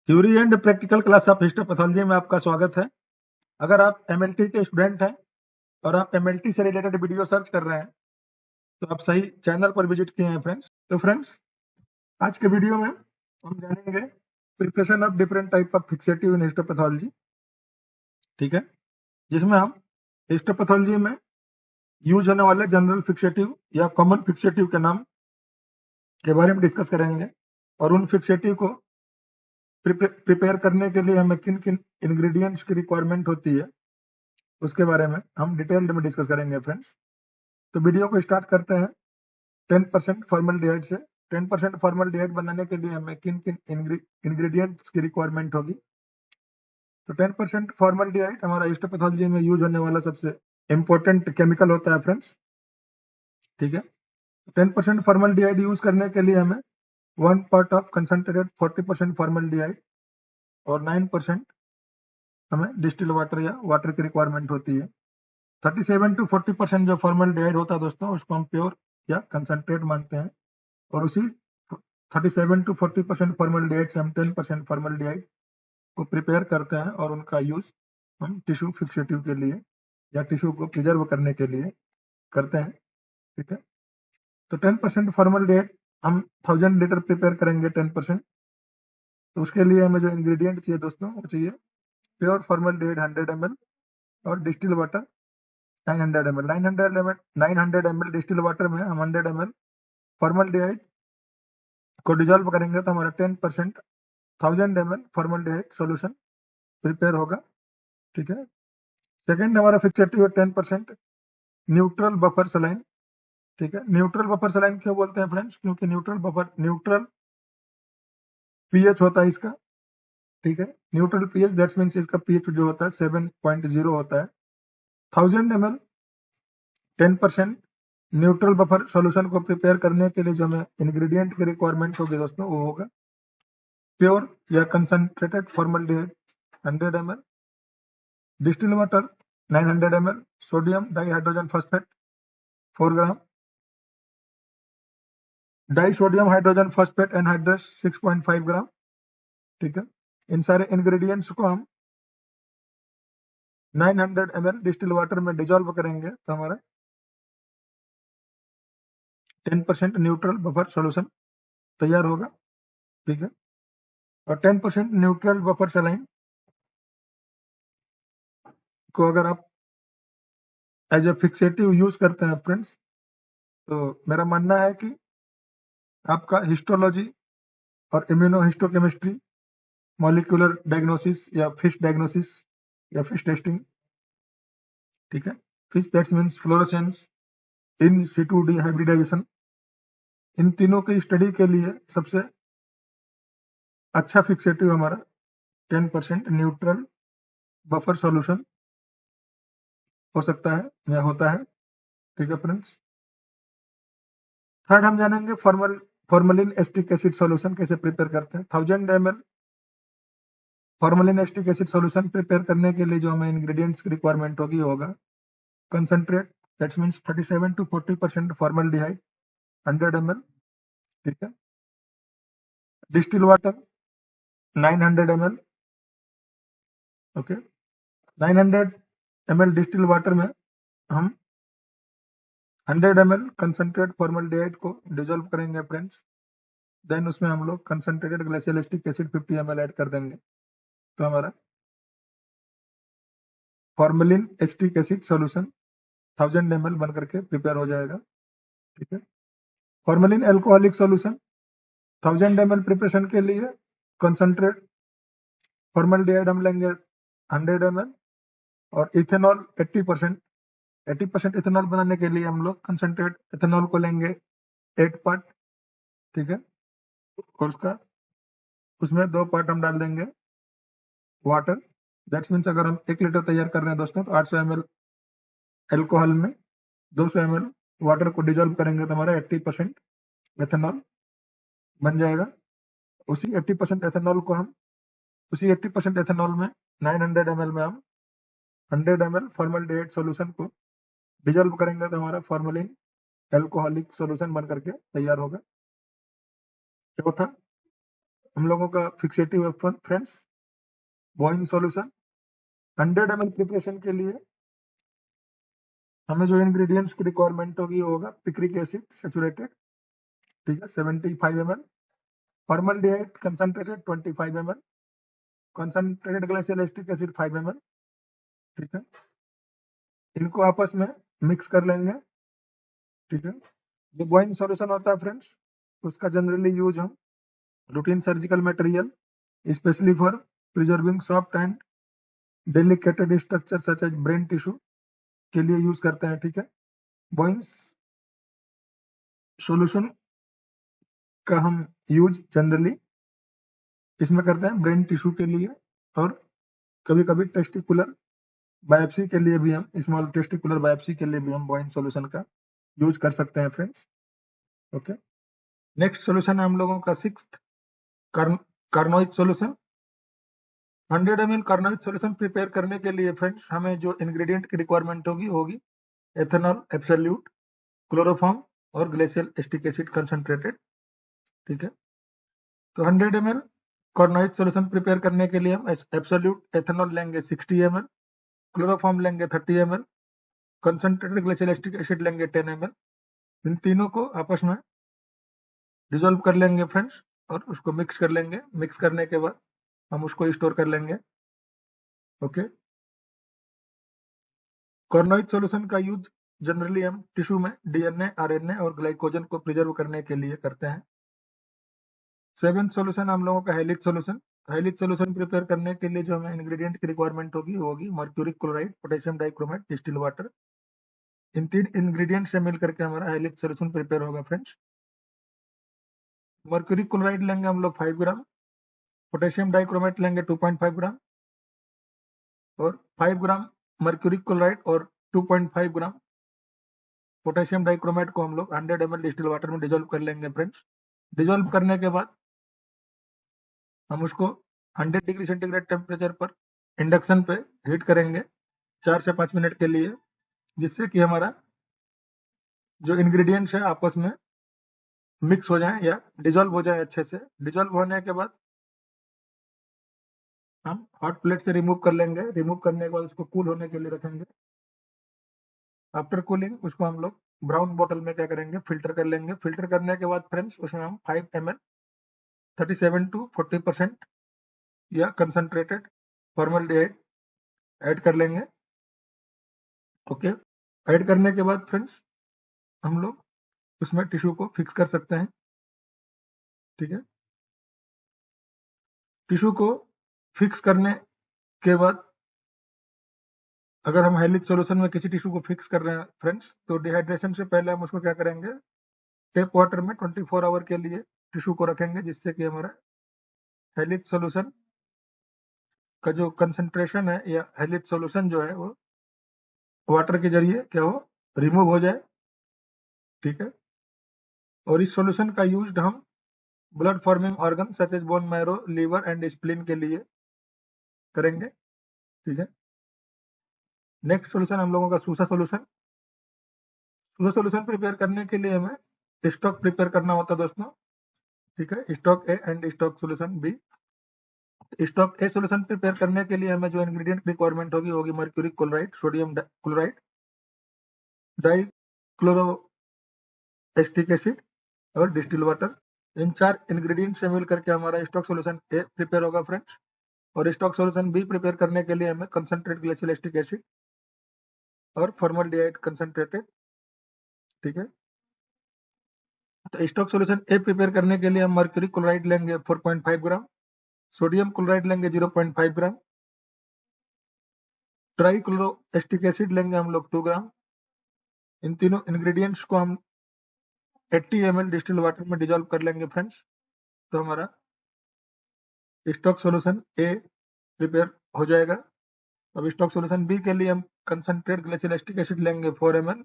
Theory and practical class of histopathology में आपका स्वागत है। अगर आप एमएलटी के स्टूडेंट हैं और आप एमएलटी से रिलेटेड वीडियो सर्च कर रहे हैं तो आप सही चैनल पर विजिट किए हैं फ्रेंड्स। तो फ्रेंड्स, आज के वीडियो में हम जानेंगे preparation of different type of fixative in histopathology. ठीक है, जिसमें हम हिस्टोपैथोलॉजी में यूज होने वाले जनरल फिक्सेटिव या कॉमन फिक्सेटिव के नाम के बारे में डिस्कस करेंगे और उन फिक्सेटिव को प्रिपेयर करने के लिए हमें किन किन इंग्रेडिएंट्स की रिक्वायरमेंट होती है उसके बारे में हम डिटेल्ड में डिस्कस करेंगे फ्रेंड्स। तो वीडियो को स्टार्ट करते हैं 10% फॉर्मल्डिहाइड से। 10% फॉर्मल्डिहाइड बनाने के लिए हमें किन किन इंग्रेडिएंट्स की रिक्वायरमेंट होगी। तो 10% फॉर्मल्डिहाइड हमारा हिस्टोपैथोलॉजी में यूज होने वाला सबसे इंपॉर्टेंट केमिकल होता है फ्रेंड्स। ठीक है, 10% फॉर्मल्डिहाइड यूज करने के लिए हमें 1 पार्ट ऑफ कंसंट्रेटेड 40% फॉर्मल्डिहाइड और 9% हमें डिस्टिल वाटर या वाटर की रिक्वायरमेंट होती है। 37 to 40% जो फॉर्मल्डिहाइड होता है दोस्तों, उसको हम प्योर या कंसंट्रेट मानते हैं और उसी 37 to 40% फॉर्मल्डिहाइड से हम 10% फॉर्मल्डिहाइड को प्रिपेयर करते हैं और उनका यूज हम टिश्यू फिक्सेटिव के लिए या टिश्यू को प्रिजर्व करने के लिए करते हैं। ठीक है, तो 10% फॉर्मल्डिहाइड हम 1000 लीटर प्रिपेयर करेंगे 10%। तो उसके लिए हमें जो इंग्रेडिएंट चाहिए दोस्तों, वो चाहिए प्योर फॉर्मल्डिहाइड 100 ml और distil water 900 ml। 900 ml distil water में हम 100 ml फॉर्मल्डिहाइड को डिजोल्व करेंगे तो हमारा 10% 1000 ml फॉर्मल्डिहाइड सॉल्यूशन प्रिपेयर होगा। ठीक है, सेकंड हमारा फिक्सेटिव है 10% न्यूट्रल बफर सलाइन। ठीक है, न्यूट्रल बफर सलाइन क्यों बोलते हैं फ्रेंड्स? क्योंकि न्यूट्रल पीएच होता है इसका। ठीक है, न्यूट्रल पीएच दैट्स मींस इसका पीएच जो होता है 7.0 होता है। 1000 ml 10% न्यूट्रल बफर सॉल्यूशन को प्रिपेयर करने के लिए जो हमें इंग्रेडिएंट की रिक्वायरमेंट होगी दोस्तों, वो होगा प्योर या concentrated formaldehyde 100 ml, distil water 900 ml, sodium dihydrogen phosphate 4 gram, disodium hydrogen phosphate anhydrous 6.5 gram. ठीक है, इन सारे इंग्रेडिएंट्स को हम 900 ml डिस्टिल वाटर में डिजोल्व करेंगे तो हमारा 10% न्यूट्रल बफर सॉल्यूशन तैयार होगा। ठीक है, और 10% न्यूट्रल बफर सलाइन को अगर आप एज ए फिक्सेटिव यूज करते हैं फ्रेंड्स, तो मेरा मानना है कि आपका हिस्टोलॉजी और इम्यूनोहिस्टोकेमिस्ट्री, मॉलिक्यूलर डायग्नोसिस या फिश डायग्नोसिस या फिश टेस्टिंग, ठीक है, FISH that's means fluorescence, in situ dihybridization, इन तीनों की स्टडी के लिए सबसे अच्छा फिक्सेटिव हमारा 10% न्यूट्रल बफर सॉल्यूशन हो सकता है या होता है। ठीक है फ्रेंड्स, थर्ड हम जानेंगे फॉर्मलिन एस्टिक एसिड सॉल्यूशन कैसे प्रिपेयर करते हैं। 1000 ml formalin acetic acid solution prepare करने के लिए जो हमें इंग्रेडिएंट्स की रिक्वायरमेंट होगी होगा concentrate that's means 37 to 40% formaldehyde 100 ml। ठीक है, distil water 900 ml। Okay, 900 ml distil water में हम 100 ml कंसंट्रेट फॉर्मल्डिहाइड को डिजोल्व करेंगे फ्रेंड्स। देन उसमें हम लोग concentrated glacial acetic acid 50 ml add कर देंगे तो हमारा formalin acetic acid solution 1000 ml बन करके प्रिपेयर हो जाएगा। ठीक है, formalin alcoholic solution 1000 ml preparation के लिए कंसंट्रेट फॉर्मल्डिहाइड हम लेंगे 100 ml और इथेनॉल 80% इथेनॉल बनाने के लिए हम लोग कंसंट्रेट इथेनॉल को लेंगे 8 पार्ट। ठीक है, और उसमें 2 पार्ट हम डाल देंगे वाटर। दैट्स मीन्स अगर हम 1 लीटर तैयार कर रहे हैं दोस्तों, तो 800 ml एल्कोहल में 200 ml वाटर को डिजोल्व करेंगे तो हमारा 80% एथेनॉल बन जाएगा। उसी 80% एथेनॉल में 900 ml में हम 100 ml फॉर्मल्डिहाइड सॉल्यूशन को डिजोल्व करेंगे तो हमारा फॉर्मलिन एल्कोहलिक सॉल्यूशन बन करके तैयार होगा। चौथा, हम लोगों का फिक्सेटिव है friends, Boeing solution. 100 ml preparation के लिए हमें जो इंग्रेडिएंट्स की रिक्वायरमेंट होगी वो होगा पिक्रिक एसिड सैचुरेटेड, ठीक है, 75 ml, formaldehyde concentrated 25 ml, concentrated glacial acetic acid 5 ml, ठीक है। इनको आपस में मिक्स कर लेंगे, ठीक है। जो बॉइंग सॉल्यूशन होता है फ्रेंड्स, उसका जनरली यूज हम routine surgical material specially for preserving soft and delicated structure such as brain tissue के लिए यूज करते हैं, ठीक है। बॉइंग्स सॉल्यूशन का हम यूज जनरली इसमें करते हैं ब्रेन टिश्यू के लिए, और कभी कभी टेस्टिकुलर बायोप्सी के लिए भी हम स्मॉल टेस्टिकुलर बायोप्सी के लिए भी हम बॉइंग सॉल्यूशन का यूज कर सकते हैं फ्रेंड्स, ओके। नेक्स्ट सॉल्यूशन है हम लोगों का 6th Carnoy solution. 100 ml Carnoy solution prepare करने के लिए फ्रेंड्स हमें जो इंग्रेडिएंट की रिक्वायरमेंट होगी एथेनॉल एब्सोल्यूट, क्लोरोफॉर्म और ग्लेशियल एसिटिक एसिड कंसंट्रेटेड, ठीक है। तो 100 ml कार्नोइक सॉल्यूशन प्रिपेयर करने के लिए हम एब्सोल्यूट एथेनॉल लेंगे 60 ml, क्लोरोफॉर्म लेंगे 30 ml, concentrated glacial acetic acid लेंगे 10 ml। इन तीनों को आपस में डिसॉल्व कर लेंगे फ्रेंड्स, और उसको मिक्स कर लेंगे। मिक्स करने के बाद हम उसको स्टोर कर लेंगे, ओके। कार्नोइक सॉल्यूशन का यूज जनरली हम टिश्यू में डीएनए, आरएनए और ग्लाइकोजन को प्रिजर्व करने के लिए करते हैं। 7th सॉल्यूशन हम लोगों का Helly's solution. Helly's solution prepare करने के लिए जो हमें इंग्रेडिएंट की रिक्वायरमेंट होगी mercuric chloride, potassium dichromate, distil water. इन 3 इंग्रेडिएंट से मिल करके हमारा हेलिक्स सॉल्यूशन प्रिपेयर होगा फ्रेंड्स। मर्क्यूरिक क्लोराइड लेंगे हम लोग 5 ग्राम, पोटेशियम डाइक्रोमेट लेंगे 2.5 ग्राम, और 5 ग्राम मर्क्यूरिक क्लोराइड और 2.5 ग्राम पोटेशियम डाइक्रोमेट को हम लोग 100 ml डिस्टिल वाटर में डिजोल्व कर लेंगे फ्रेंड्स। डिजोल्व करने के बाद हम उसको 100 डिग्री सेंटीग्रेड टेम्परेचर पर इंडक्शन पे हीट करेंगे 4 से 5 मिनट के लिए, जिससे कि हमारा जो इंग्रेडिएंट्स है आपस में मिक्स हो जाए या डिजोल्व हो जाए अच्छे से। डिजोल्व होने के बाद हम हॉट प्लेट से रिमूव कर लेंगे। रिमूव करने के बाद उसको कूल होने के लिए रखेंगे। आफ्टर कूलिंग उसको हम लोग ब्राउन बॉटल में क्या करेंगे, फिल्टर कर लेंगे। फिल्टर करने के बाद फ्रेंड्स उसमें हम 5 ml 37 to 40% या कंसंट्रेटेड फॉर्मल्डिहाइड ऐड कर लेंगे, ओके। ऐड करने के बाद फ्रेंड्स हम लोग उसमें टिश्यू को फिक्स कर सकते हैं, ठीक है। टिश्यू को फिक्स करने के बाद अगर हम हेलिक्स सॉल्यूशन में किसी टिश्यू को फिक्स कर रहे हैं फ्रेंड्स, तो डिहाइड्रेशन से पहले हम उसको क्या करेंगे, टेप वाटर में 24 आवर के लिए टिश्यू को रखेंगे, जिससे कि हमारा हेलिक्स सॉल्यूशन का जो कंसंट्रेशन है या हेलिक्स सॉल्यूशन जो है वो वाटर के जरिए क्या हो, रिमूव हो जाए, ठीक है। और इस सॉल्यूशन का यूज हम blood forming organ such as bone marrow, liver and spleen के लिए करेंगे, ठीक है। नेक्स्ट सॉल्यूशन हम लोगों का सूसा सॉल्यूशन। सूसा सॉल्यूशन प्रिपेयर करने के लिए हमें स्टॉक प्रिपेयर करना होता है दोस्तों, ठीक है। Stock A and stock solution B. Stock A solution prepare करने के लिए हमें जो इंग्रेडिएंट रिक्वायरमेंट होगी mercuric chloride, sodium chloride, dichloro acetic acid और डिस्टिल वाटर। इन 4 इंग्रेडिएंट से मिल करके हमारा स्टॉक सॉल्यूशन ए प्रिपेयर होगा फ्रेंड्स। और स्टॉक सॉल्यूशन बी प्रिपेयर करने के लिए हमें कंसंट्रेट ग्लेशियल एसिटिक एसिड और फॉर्मल्डिहाइड कंसंट्रेटेड, ठीक है। तो स्टॉक सॉल्यूशन ए प्रिपेयर करने के लिए हम मर्क्यूरिक क्लोराइड लेंगे 4.5 ग्राम, सोडियम क्लोराइड लेंगे 0.5 ग्राम, ट्राई क्लोरो एसिटिक एसिड लेंगे हम लोग 2 ग्राम। इन तीनों इंग्रेडिएंट्स को हम 80 ml डिस्टिल वाटर में डिजोल्व कर लेंगे फ्रेंड्स। तो हमारा स्टॉक सॉल्यूशन ए प्रिपेयर हो जाएगा। अब स्टॉक सॉल्यूशन बी के लिए हम कंसंट्रेट ग्लेशियल एसिटिक एसिड लेंगे 4 ml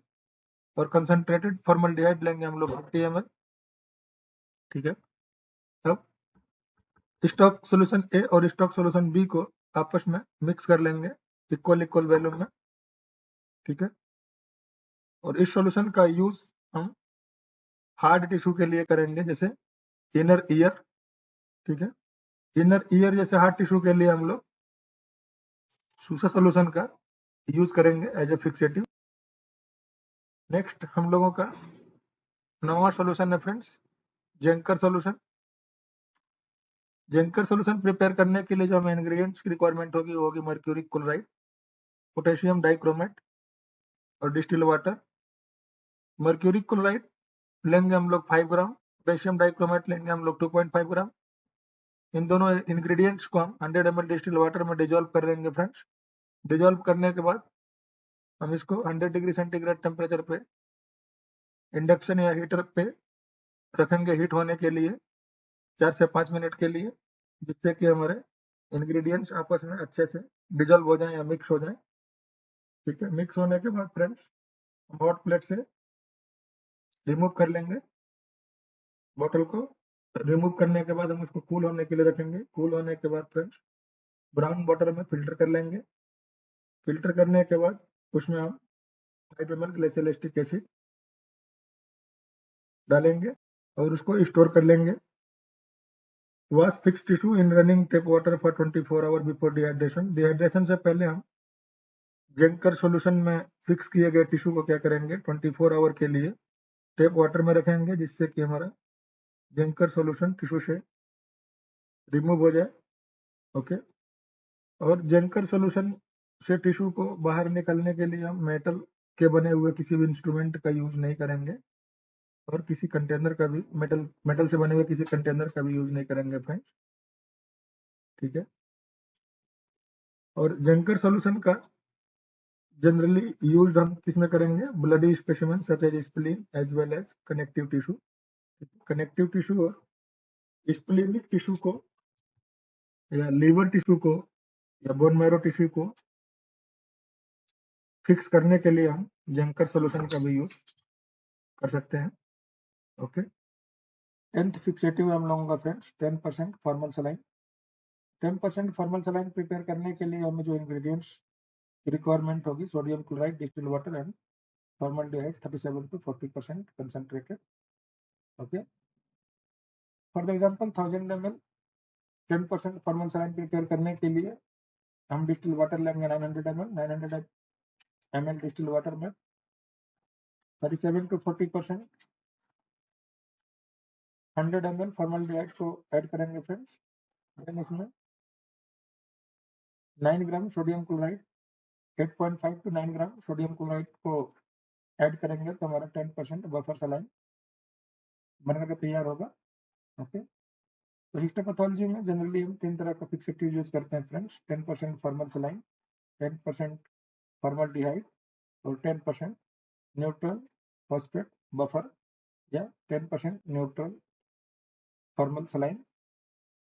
और कंसंट्रेटेड फॉर्मल्डिहाइड लेंगे हम लोग 50 ml, ठीक है। अब स्टॉक सॉल्यूशन ए और स्टॉक सॉल्यूशन बी को आपस में मिक्स कर लेंगे इक्वल वैल्यूम में, ठीक है। और इस सॉल्यूशन का यूज हम हार्ड टिश्यू के लिए करेंगे, जैसे इनर ईयर, ठीक है। इनर ईयर जैसे हार्ट टिश्यू के लिए हम लोग सूसा सोल्यूशन का यूज करेंगे एज ए फिक्सेटिव। नेक्स्ट हम लोगों का नवा सोल्यूशन है फ्रेंड्स जेंकर सोल्यूशन। जेंकर सोल्यूशन प्रिपेयर करने के लिए जो हमें इंग्रेडिएंट्स की रिक्वायरमेंट होगी वो होगी मर्क्यूरिक क्लोराइड, पोटेशियम डाइक्रोमेट और डिस्टिल वाटर। मर्क्यूरिक क्लोराइड लेंगे हम लोग 5 ग्राम, पोटेशियम डाइक्रोमेट लेंगे हम लोग 2.5 ग्राम। इन दोनों इंग्रेडिएंट्स को हम 100 ml डिस्टिल वाटर में डिजोल्व कर लेंगे फ्रेंड्स। डिजोल्व करने के बाद हम इसको 100 डिग्री सेंटीग्रेड टेम्परेचर पे इंडक्शन या हीटर पे रखेंगे हीट होने के लिए 4 से 5 मिनट के लिए, जिससे कि हमारे इंग्रेडिएंट्स आपस में अच्छे से डिजोल्व हो जाए या मिक्स हो जाए। ठीक है, मिक्स होने के बाद फ्रेंड्स हॉट प्लेट से रिमूव कर लेंगे बॉटल को। रिमूव करने के बाद हम उसको कूल होने के लिए रखेंगे। कूल होने के बाद फ्रेंड्स ब्राउन वाटर में फिल्टर कर लेंगे। फिल्टर करने के बाद उसमें हम 5 ml ग्लिसरॉल एसिड डालेंगे और उसको स्टोर कर लेंगे। Wash fix tissue in running tape water for 24 hour before dehydration. Dehydration से पहले हम जेंकर सॉल्यूशन में फिक्स किए गए टिश्यू को क्या करेंगे 24 आवर के लिए टेप वाटर में रखेंगे, जिससे कि हमारा जेंकर सॉल्यूशन टिश्यू से रिमूव हो जाए। ओके, और जेंकर सॉल्यूशन से टिश्यू को बाहर निकालने के लिए हम मेटल के बने हुए किसी भी इंस्ट्रूमेंट का यूज नहीं करेंगे और किसी कंटेनर का भी मेटल से बने हुए किसी कंटेनर का भी यूज नहीं करेंगे फ्रेंड्स। ठीक है, और जेंकर सॉल्यूशन का जनरली यूज हम किसमें करेंगे bloody specimen such as spleen as well as connective tissue. Connective tissue और स्प्लीनिक टिश्यू को या लीवर टिश्यू को या बोन मैरो टिश्यू को फिक्स करने के लिए हम जेंकर सॉल्यूशन का भी यूज कर सकते हैं। ओके, 10th फिक्सेटिव हम लोगों का friends 10% formal saline. 10% formal saline prepare करने के लिए हमें जो इंग्रेडिएंट्स रिक्वायरमेंट होगी sodium chloride, distil water and formaldehyde 37 to 40% concentrated. Okay, for the example 1000 ml 10% formal saline prepare करने के लिए हम डिस्टिल वाटर लेंगे 900 ml डिस्टिल वाटर में 37 to 40% 100 ml फॉर्मल्डिहाइड को ऐड करेंगे फ्रेंड्स। देन इसमें 9 gram sodium chloride 8.5 to 9 gram sodium chloride को ऐड करेंगे तो हमारा 10% बफर सलाइन बनकर तैयार होगा। ओके, तो हिस्टोपैथोलॉजी में जनरली हम 3 तरह का फिक्सेटिव यूज करते हैं फ्रेंड्स 10% फॉर्मल सलाइन, 10% फॉर्मल्डिहाइड और 10% न्यूट्रल फॉस्फेट बफर या 10% न्यूट्रल फॉर्मल सलाइन।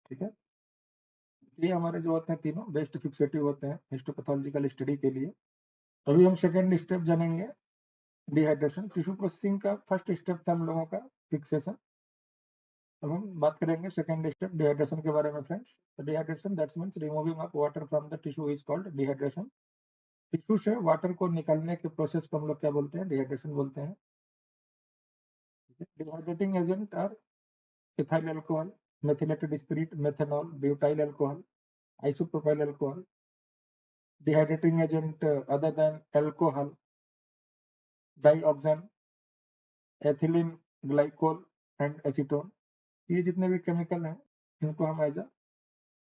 ठीक है, ये हमारे जो होते हैं तीनों बेस्ट फिक्सेटिव होते हैं हिस्टोपैथोलॉजिकल स्टडी के लिए। अभी हम सेकेंड स्टेप जानेंगे डिहाइड्रेशन। टिश्यू प्रोसेसिंग का फर्स्ट स्टेप था हम लोगों का फिक्सेशन। अब हम बात करेंगे सेकेंड स्टेप डिहाइड्रेशन के बारे में फ्रेंड्स। तो dehydration that's means removing of water from the tissue is called dehydration. Tissue से वाटर को निकालने के प्रोसेस को हम लोग क्या बोलते हैं डिहाइड्रेशन बोलते हैं। Dehydrating agent are ethyl alcohol, methylated spirit, methanol, butyl alcohol, isopropyl alcohol. Dehydrating agent other than alcohol, dioxane, ethylene glycol and acetone. ये जितने भी केमिकल हैं इनको हम as a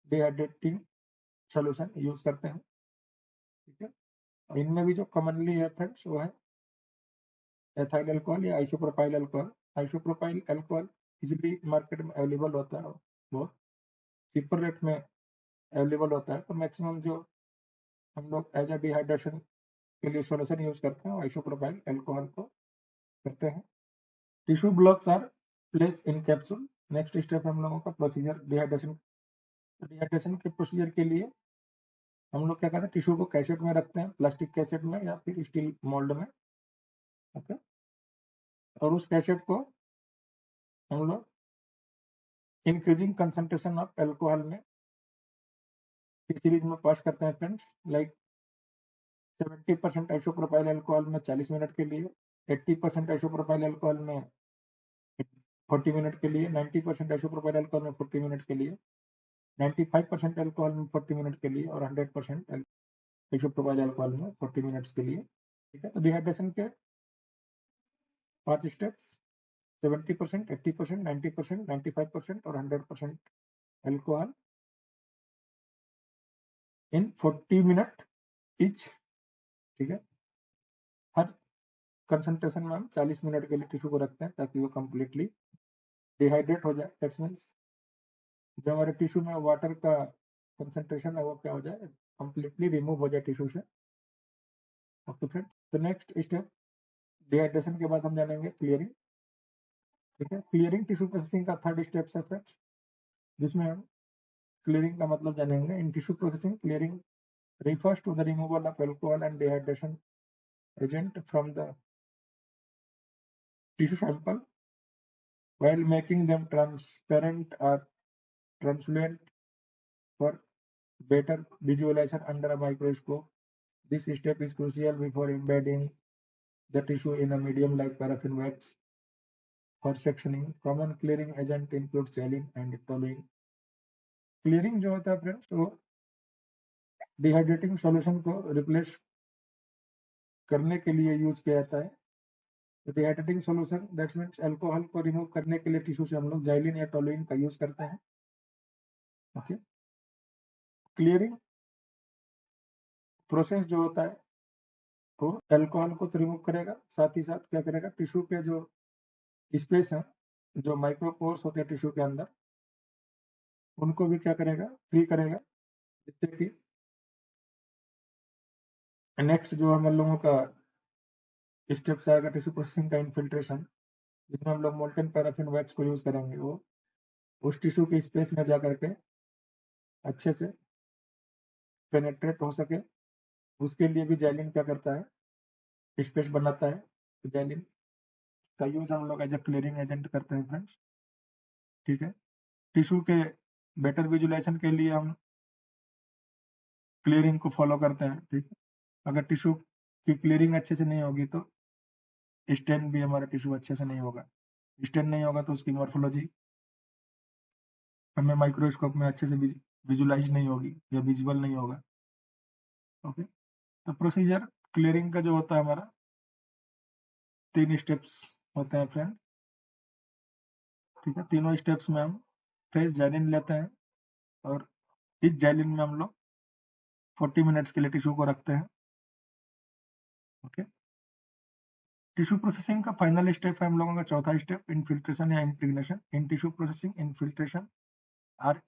dehydrating solution use करते हैं। ठीक है, और इनमें भी जो कॉमनली है फ्रेंड्स वो है एथाइल अल्कोहल या isopropyl alcohol. Isopropyl alcohol easily market में अवेलेबल होता है, बहुत चीपर रेट में अवेलेबल होता है। तो मैक्सिमम जो हम लोग एज अ डिहाइड्रेशन के लिए सोल्यूशन यूज करते हैं आइसोप्रोपाइल अल्कोहल को करते हैं। Tissue blocks are place in capsule. Next step हम लोगों का प्रोसीजर डिहाइड्रेशन। डिहाइड्रेशन के प्रोसीजर के लिए हम लोग क्या करते हैं टिश्यू को कैसेट में रखते हैं, प्लास्टिक कैसेट में या फिर स्टील मोल्ड में। ओके, और उस कैसेट को हम लोग इंक्रीजिंग कंसंट्रेशन ऑफ अल्कोहल में सीरीज में पास करते हैं फ्रेंड्स। लाइक 70% आइसोप्रोपाइल अल्कोहल में 40 मिनट के लिए, 80% आइसोप्रोपाइल अल्कोहल में 40 मिनट के लिए, 90% आइसोप्रोपाइल अल्कोहल में 40 मिनट के लिए। 95% अल्कोहल में 40 मिनट के लिए और 100% टिश्यू प्रोपाइल अल्कोहल में 40 मिनट्स के लिए। ठीक है, तो डिहाइड्रेशन के 5 स्टेप्स 70%, 80%, 90%, 95% और 100% अल्कोहल इन 40 मिनट ईच। ठीक है, हर कंसंट्रेशन में हम 40 मिनट के लिए टिश्यू को रखते हैं ताकि वो कंप्लीटली डिहाइड्रेट हो जाए। दैट्स मीन्स जो हमारे टिश्यू में वाटर का कंसंट्रेशन है वो क्या हो जाए, कंप्लीटली रिमूव हो जाए टिश्यू से। ओके फ्रेंड, तो नेक्स्ट स्टेप डिहाइड्रेशन के बाद हम जानेंगे क्लियरिंग। ठीक है, क्लियरिंग टिश्यू प्रोसेसिंग का थर्ड स्टेप है फ्रेंड्स, जिसमें हम क्लियरिंग का मतलब जानेंगे। In tissue processing clearing refers to the removal of alcohol and dehydration agent from the tissue sample while making them transparent or translucent for better visualization under a microscope. This step is crucial before embedding the tissue in a medium like paraffin wax for sectioning. Common clearing agent includes saline and toluene. Clearing जो होता है friends वो dehydrating solution को replace करने के लिए use किया जाता है। तो dehydrating solution that's means alcohol को रिमूव करने के लिए टिश्यू से हम लोग जाइलिन या टोलुइन का यूज करते हैं। ओके, क्लियरिंग प्रोसेस जो होता है वो अल्कोहल को तो रिमूव करेगा, साथ ही साथ क्या करेगा, टिश्यू के जो स्पेस है, जो माइक्रोपोर्स होते हैं टिश्यू के अंदर, उनको भी क्या करेगा, फ्री करेगा, जिससे कि नेक्स्ट जो हम लोगों का स्टेप्स आएगा टिश्यू प्रोसेसिंग का इनफिल्ट्रेशन, जिसमें हम लोग मोल्टेन पैराफिन वैक्स को यूज करेंगे। वो उस टिश्यू के स्पेस में जा करके अच्छे से पेनेट्रेट हो सके, उसके लिए भी जैलिन क्या करता है, स्पेस बनाता है। तो जैलिन का यूज हम लोग एज ए क्लियरिंग एजेंट करते हैं फ्रेंड्स। ठीक है, टिश्यू के बेटर विजुलाइजेशन के लिए हम क्लियरिंग को फॉलो करते हैं। ठीक है, अगर टिश्यू की क्लियरिंग अच्छे से नहीं होगी तो स्टेन भी हमारा टिश्यू अच्छे से नहीं होगा। स्टेन नहीं होगा तो उसकी मॉर्फोलॉजी हमें माइक्रोस्कोप में अच्छे से विजुलाइज नहीं होगी या विजुअल नहीं होगा। ओके, तो प्रोसीजर क्लियरिंग का जो होता है हमारा 3 स्टेप्स होते हैं फ्रेंड। ठीक है, तीनों स्टेप्स में हम फ्रेश जैलिन लेते हैं और इस जैलिन में हम लोग 40 मिनट्स के लिए टिश्यू को रखते हैं। ओके, टिश्यू प्रोसेसिंग का फाइनल स्टेप है हम लोगों का चौथा स्टेप, इनफिल्ट्रेशन या इम्प्रिग्नेशन। इन टिश्यू प्रोसेसिंग इनफिल्ट्रेशन और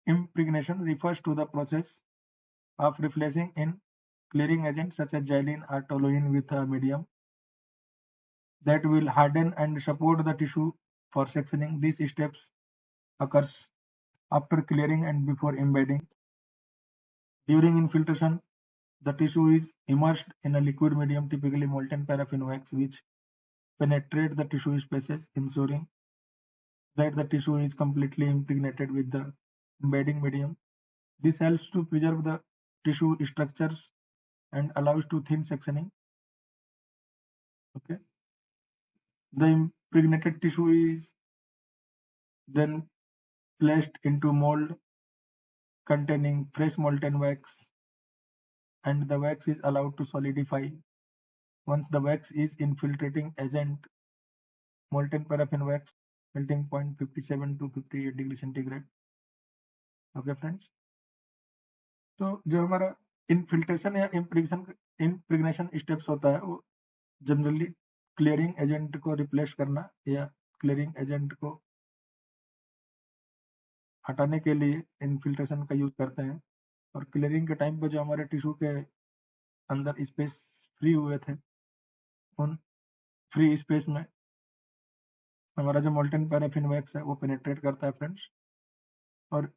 इम्प्रिग्नेशन refers to the process of replacing in clearing agents such as xylene or toluene with a medium that will harden and support the tissue for sectioning. These steps occurs after clearing and before embedding. During infiltration, the tissue is immersed in a liquid medium, typically molten paraffin wax, which penetrate the tissue spaces, ensuring that the tissue is completely impregnated with the embedding medium. This helps to preserve the tissue structures and allows to thin sectioning. Okay, the impregnated tissue is then placed into mold containing fresh molten wax, and the wax is allowed to solidify. Once the wax is infiltrating agent, molten paraffin wax, melting point 57 to 58 degree centigrade. Okay friends, तो जो हमारा infiltration या इम्प्रिग्नेशन steps होता है वो generally clearing agent को replace करना या क्लियरिंग एजेंट को हटाने के लिए इनफिल्ट्रेशन का यूज करते हैं। और क्लियरिंग के टाइम पे जो हमारे टिश्यू के अंदर स्पेस फ्री हुए थे, उन फ्री स्पेस में हमारा जो मोल्टेन पैराफिन वैक्स है वो पेनिट्रेट करता है फ्रेंड्स। और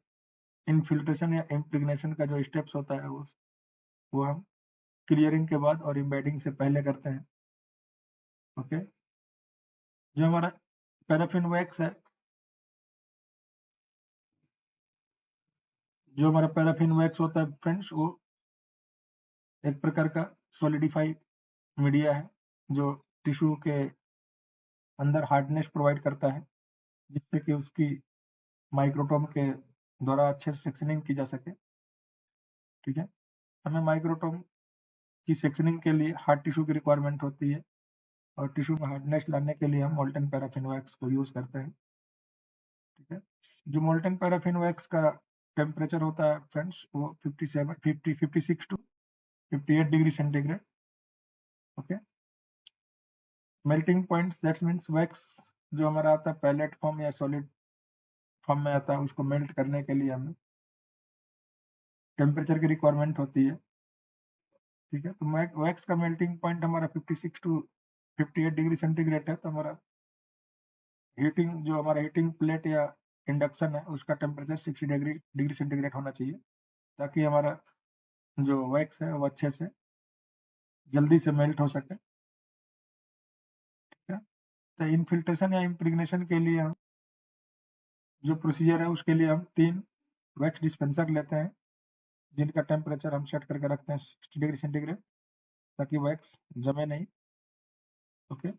इनफिल्ट्रेशन या इम्प्रिग्नेशन का जो स्टेप्स होता है वो हम क्लियरिंग के बाद और एम्बेडिंग से पहले करते हैं। ओके, जो हमारा पैराफिन वैक्स है, जो हमारा पैराफिन वैक्स होता है फ्रेंड्स, वो एक प्रकार का सॉलिडिफाई मीडिया है जो टिश्यू के अंदर हार्डनेस प्रोवाइड करता है, जिससे कि उसकी माइक्रोटोम के द्वारा अच्छे से सेक्शनिंग की जा सके। ठीक है, हमें माइक्रोटोम की सेक्शनिंग के लिए हार्ड टिश्यू की रिक्वायरमेंट होती है और टिश्यू में हार्डनेस लाने के लिए हम मोल्टन पैराफिन वैक्स को यूज करते हैं। ठीक है, जो मोल्टन पैराफिन वैक्स का टेम्परेचर होता है फ्रेंड्स वो 56 to 58 degree centigrade. Okay, melting points that means wax जो हमारा आता है पैलेट फॉर्म या सॉलिड फॉर्म में आता है, उसको मेल्ट करने के लिए हमें टेम्परेचर की रिक्वायरमेंट होती है। ठीक है, तो वैक्स का मेल्टिंग पॉइंट हमारा 56 टू 58 डिग्री सेंटीग्रेड है, तो हमारा हीटिंग प्लेट या इंडक्शन है उसका टेम्परेचर 60 डिग्री सेंटीग्रेड होना चाहिए, ताकि हमारा जो वैक्स है वो अच्छे से जल्दी से मेल्ट हो सके। ठीक है, तो इनफिल्ट्रेशन या इम्प्रिग्नेशन के लिए हम जो प्रोसीजर है उसके लिए हम 3 वैक्स डिस्पेंसर लेते हैं, जिनका टेम्परेचर हम सेट करके रखते हैं 60 डिग्री सेंटीग्रेड, ताकि वैक्स जमे नहीं। ओके,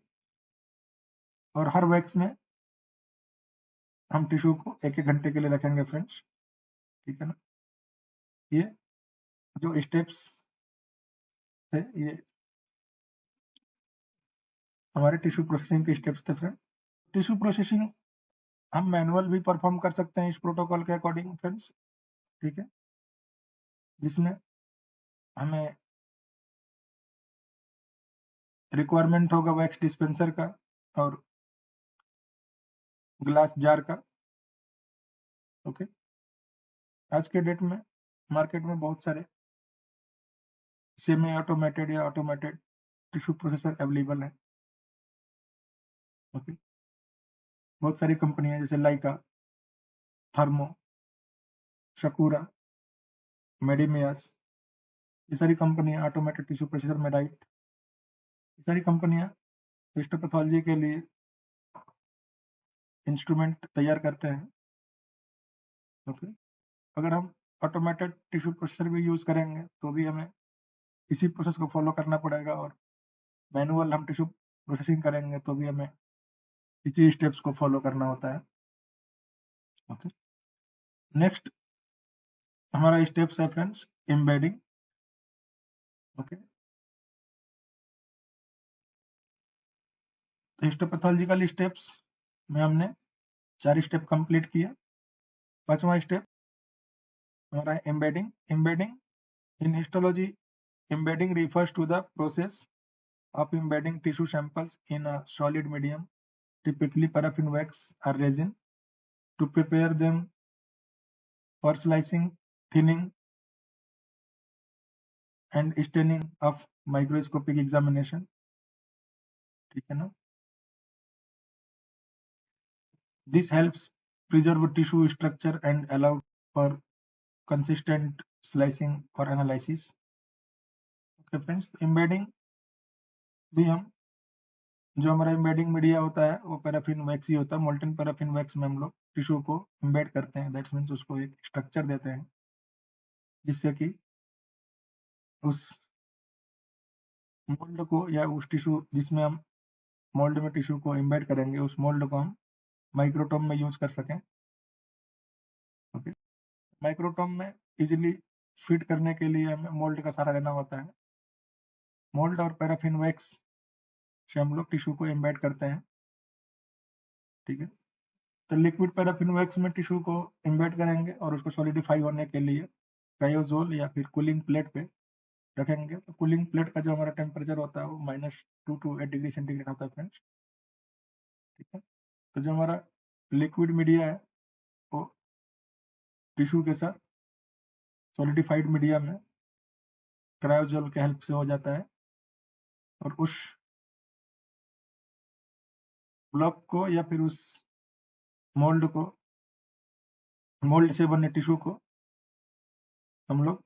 और हर वैक्स में हम टिश्यू को 1-1 घंटे के लिए रखेंगे फ्रेंड्स। ठीक है ना, ये जो स्टेप्स थे ये हमारे टिश्यू प्रोसेसिंग के स्टेप्स थे फ्रेंड। टिश्यू प्रोसेसिंग हम मैनुअल भी परफॉर्म कर सकते हैं इस प्रोटोकॉल के अकॉर्डिंग फ्रेंड्स। ठीक है, जिसमें हमें रिक्वायरमेंट होगा वैक्स डिस्पेंसर का और ग्लास जार का। ओके, आज के डेट में मार्केट में बहुत सारे सेमी ऑटोमेटेड या ऑटोमेटेड टिश्यू प्रोसेसर अवेलेबल है। ओके, बहुत सारी कंपनियां जैसे लाइका, थर्मो, शकूरा, मेडिमियास, ये सारी कंपनियां ऑटोमेटेड टिश्यू प्रोसेसर मेडाइट, ये सारी कंपनियां हिस्टोपैथोलॉजी के लिए इंस्ट्रूमेंट तैयार करते हैं। ओके, अगर हम ऑटोमेटेड टिश्यू प्रोसेसर भी यूज करेंगे तो भी हमें इसी प्रोसेस को फॉलो करना पड़ेगा, और मैनुअल हम टिश्यू प्रोसेसिंग करेंगे तो भी हमें इसी स्टेप्स को फॉलो करना होता है। ओके, नेक्स्ट हमारा स्टेप्स है फ्रेंड्स एम्बेडिंग। ओके, तो हिस्टोपैथोलॉजिकल स्टेप्स में हमने 4 स्टेप कंप्लीट किया। 5वां स्टेप हमारा embedding. Embedding in histology, embedding refers to the process of embedding tissue samples in a solid medium, typically paraffin wax or resin, to prepare them for slicing, thinning, and staining of microscopic examination. ठीक है ना, this helps preserve tissue structure and allow for consistent slicing for analysis. Okay friends, embedding भी हम जो हमारा embedding media होता है वो पैराफिन वैक्स ही होता है। मोल्टन पैराफिन वैक्स में हम लोग टिश्यू को एम्बेड करते हैं, दैट्स मीन्स उसको एक स्ट्रक्चर देते हैं जिससे कि उस मोल्ड को या उस टिश्यू जिसमें हम मोल्ड में टिश्यू को एम्बेड करेंगे उस मोल्ड को हम माइक्रोटोम में यूज कर सकें। ओके, माइक्रोटोम में इजीली फिट करने के लिए हमें मोल्ड का सहारा लेना होता है। मोल्ड और पैराफिन वैक्स से हम लोग टिश्यू को एम्बेड करते हैं। ठीक है, तो लिक्विड पैराफिन वैक्स में टिश्यू को एम्बेड करेंगे और उसको सॉलिडिफाई होने के लिए क्रायोजोल या फिर कूलिंग प्लेट पे रखेंगे। तो कूलिंग प्लेट का जो हमारा टेम्परेचर होता है वो -2 to 8 डिग्री सेंटीग्रेड होता है फ्रेंड्स। ठीक है, तो जो हमारा लिक्विड मीडिया है वो टिश्यू के साथ सॉलिडिफाइड मीडिया में क्रायोजोल के हेल्प से हो जाता है, और उस ब्लॉक को या फिर उस मोल्ड से बने टिश्यू को हम लोग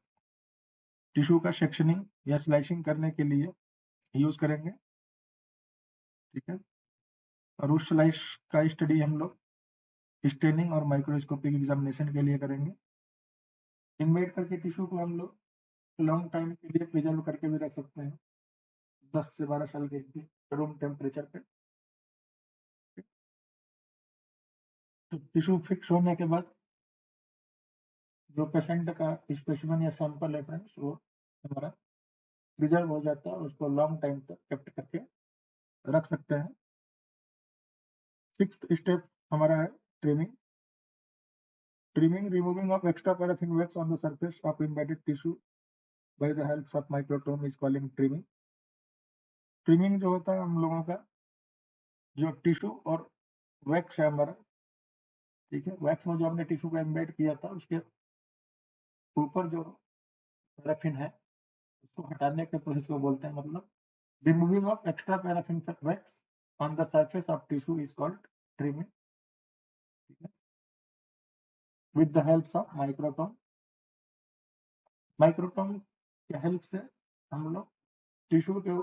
टिश्यू का सेक्शनिंग या स्लाइसिंग करने के लिए यूज करेंगे। ठीक है, और उस स्लाइस का स्टडी हम लोग स्टेनिंग और माइक्रोस्कोपिक एग्जामिनेशन के लिए करेंगे। इनमेड करके टिश्यू को हम लोग लॉन्ग टाइम के लिए प्रिजर्व करके भी रख सकते हैं, 10 से 12 साल के रूम टेम्परेचर पे। तो टिश्यू फिक्स होने के बाद जो पेशेंट का स्पेसिमेन या सैंपल है फ्रेंड्स वो हमारा प्रिजर्व हो जाता है और उसको लॉन्ग टाइम तक केप्ट करके रख सकते हैं। सिक्स्थ स्टेप हमारा है trimming. Removing of extra paraffin wax on the surface of embedded tissue by the help of microtome is calling trimming. Trimming जो होता है हम लोगों का जो टिश्यू और वैक्स है हमारा, ठीक है, वैक्स में जो हमने टिश्यू को एम्बेड किया था उसके ऊपर जो पैराफिन है उसको हटाने के प्रोसेस को बोलते हैं, मतलब removing of extra paraffin wax on the surface of tissue is called trimming, ठीक है, with the help of microtome. Microtome के हेल्प से हम लोग टिश्यू के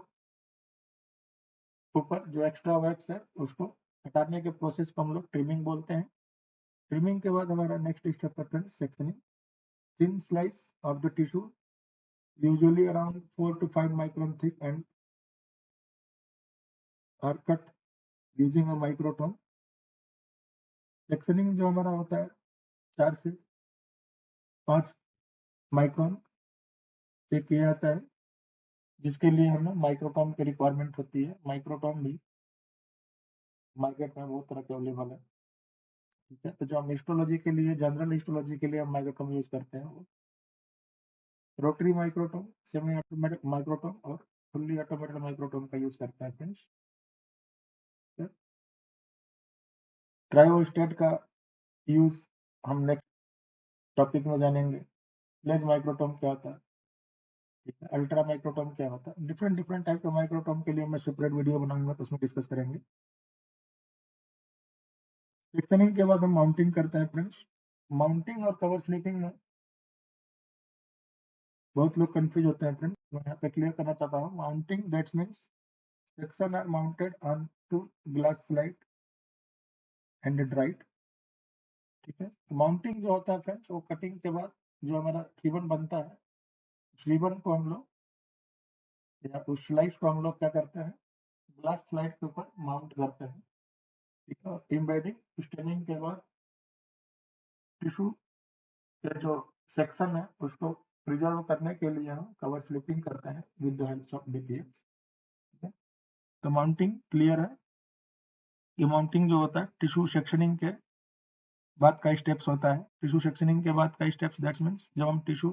ऊपर जो एक्स्ट्रा वैक्स है उसको हटाने के प्रोसेस को हम लोग ट्रिमिंग बोलते हैं। ट्रिमिंग के बाद हमारा नेक्स्ट स्टेप है sectioning. Thin slice of the tissue usually around 4 to 5 micron thick and are cut using a microtome। Sectioning जो हमारा होता है 4 से 5 माइक्रोन पे किया जाता है, जिसके लिए हमें माइक्रोटोम की रिक्वायरमेंट होती है। माइक्रोटोम भी मार्केट में बहुत तरह के अवेलेबल है, ठीक है। तो जो हम हिस्टोलॉजी के लिए, जनरल हिस्टोलॉजी के लिए हम माइक्रोटोम यूज करते हैं वो rotary microtome, semi automatic microtome और फुल्ली ऑटोमेटेड माइक्रोटोम का यूज करते हैं फ्रेंड्स। क्रायोस्टेट का यूज हम नेक्स्ट टॉपिक में जानेंगे। फ्लैश माइक्रोटोम क्या होता है, ठीक है, अल्ट्रा माइक्रोटोम क्या होता है, डिफरेंट डिफरेंट टाइप के माइक्रोटोम के लिए मैं सेपरेट वीडियो बनाऊंगा तो उसमें डिस्कस करेंगे। सेक्शनिंग के बाद हम माउंटिंग करते हैं फ्रेंड्स। माउंटिंग और कवर स्लिपिंग में बहुत लोग कंफ्यूज होते हैं फ्रेंड्स, मैं यहाँ पे क्लियर करना चाहता हूँ। Mounting that's means section are mounted on to glass slide and dried, ठीक है। तो माउंटिंग जो होता है फ्रेंड्स वो कटिंग के बाद जो हमारा रिबन बनता है उस रिबन को हम लोग या उस स्लाइस को हम लोग क्या करते हैं, ग्लास स्लाइड के ऊपर माउंट करते हैं, ठीक है। और एम्बेडिंग स्टेनिंग के बाद टिश्यू के जो सेक्शन है उसको प्रिजर्व करने के लिए हम कवर स्लिपिंग करते हैं with the help of DPX, ठीक है। तो माउंटिंग क्लियर है। ये माउंटिंग जो होता है टिश्यू सेक्शनिंग के बाद का स्टेप्स होता है। टिश्यू सेक्शनिंग के बाद का स्टेप्स दैट्स मीन्स जब हम टिश्यू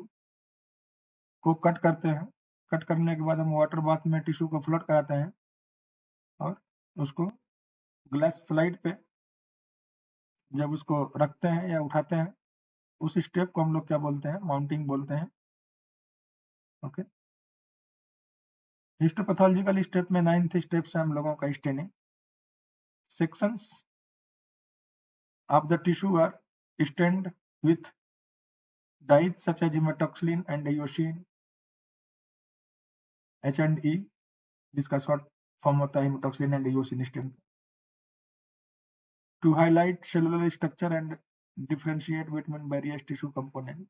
को कट करते हैं, कट करने के बाद हम वाटर बाथ में टिश्यू को फ्लोट कराते हैं और उसको ग्लास स्लाइड पे जब उसको रखते हैं या उठाते हैं उस स्टेप को हम लोग क्या बोलते हैं, माउंटिंग बोलते हैं, ओके। हिस्टोपैथोलॉजिकल स्टेप में 9th स्टेप से हम लोगों का staining. Sections of the tissue are stained with dyes such as hematoxylin and eosin, H&E, जिसका शॉर्ट फॉर्म होता है hematoxylin and eosin stain, to highlight cellular structure and differentiate between various tissue component.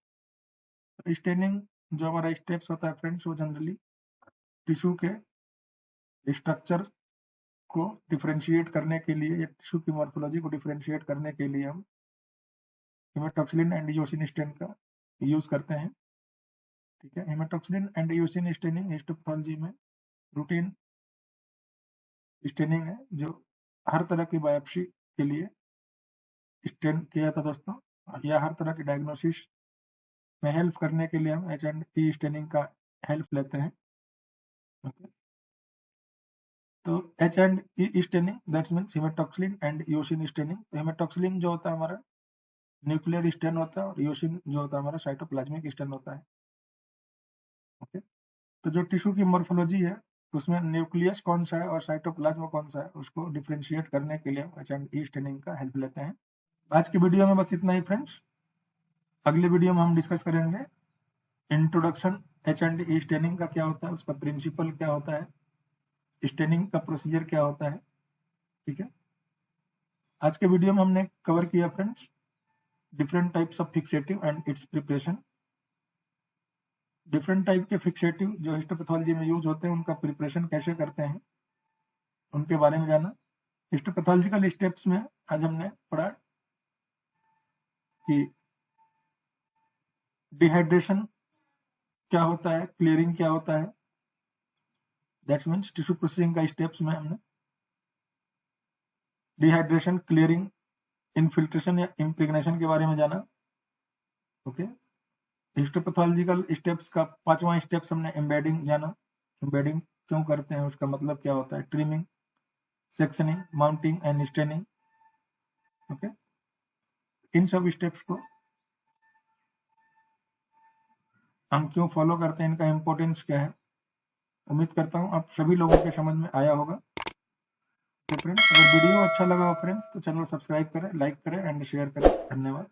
Staining जो हमारा steps होता है friends वो generally tissue के structure को डिफरेंशिएट करने के लिए या टिश्यू की मॉर्फोलॉजी को डिफरेंशिएट करने के लिए हम हिमेटॉक्सिलिन एंड एयोसिन स्टेन का यूज करते हैं, ठीक है। Hematoxylin and eosin staining histopathology में रूटीन स्टेनिंग है जो हर तरह की बायोप्सी के लिए स्टेन किया जाता है दोस्तों, या हर तरह की डायग्नोसिस में हेल्प करने के लिए हम H&E स्टेनिंग का हेल्प लेते हैं, ओके। तो H&E staining that's means hematoxylin and eosin staining. तो हिमेटॉक्सिलिन जो होता है हमारा न्यूक्लियर स्टेन होता है और एयोसिन जो होता है हमारा साइटोप्लाज्मिक स्टेन होता है, ओके। तो जो टिश्यू की मॉर्फोलॉजी है उसमें न्यूक्लियस कौन सा है और साइटोप्लाज्म कौन सा है उसको डिफरेंशिएट करने के लिए हम H&E स्टेनिंग का हेल्प लेते हैं। आज की वीडियो में बस इतना ही फ्रेंड्स। अगले वीडियो में हम डिस्कस करेंगे इंट्रोडक्शन H&E स्टेनिंग का क्या होता है, उसका प्रिंसिपल क्या होता है, स्टेनिंग का प्रोसीजर क्या होता है, ठीक है। आज के वीडियो में हमने कवर किया friends different types of fixative and it's preparation. Different type के फिक्सेटिव जो हिस्टोपैथोलॉजी में यूज होते हैं उनका प्रिपरेशन कैसे करते हैं उनके बारे में जाना। हिस्टोपैथोलॉजिकल स्टेप्स में आज हमने पढ़ा कि डिहाइड्रेशन क्या होता है, क्लियरिंग क्या होता है, दैट्स मीन्स टिश्यू प्रोसेसिंग का स्टेप्स में हमने डिहाइड्रेशन, क्लियरिंग, इनफिल्ट्रेशन या इम्प्रेग्नेशन के बारे में जाना। ओके, हिस्टोपैथोलॉजिकल स्टेप्स का 5वां स्टेप्स हमने एम्बेडिंग जाना। एम्बेडिंग क्यों करते हैं, उसका मतलब क्या होता है, trimming, sectioning, mounting and staining. Okay, इन सब स्टेप्स को हम क्यों फॉलो करते हैं, इनका इंपॉर्टेंस क्या है, उम्मीद करता हूँ आप सभी लोगों के समझ में आया होगा। तो फ्रेंड्स, अगर वीडियो अच्छा लगा हो फ्रेंड्स तो चैनल सब्सक्राइब करें, लाइक करें एंड शेयर करें। धन्यवाद।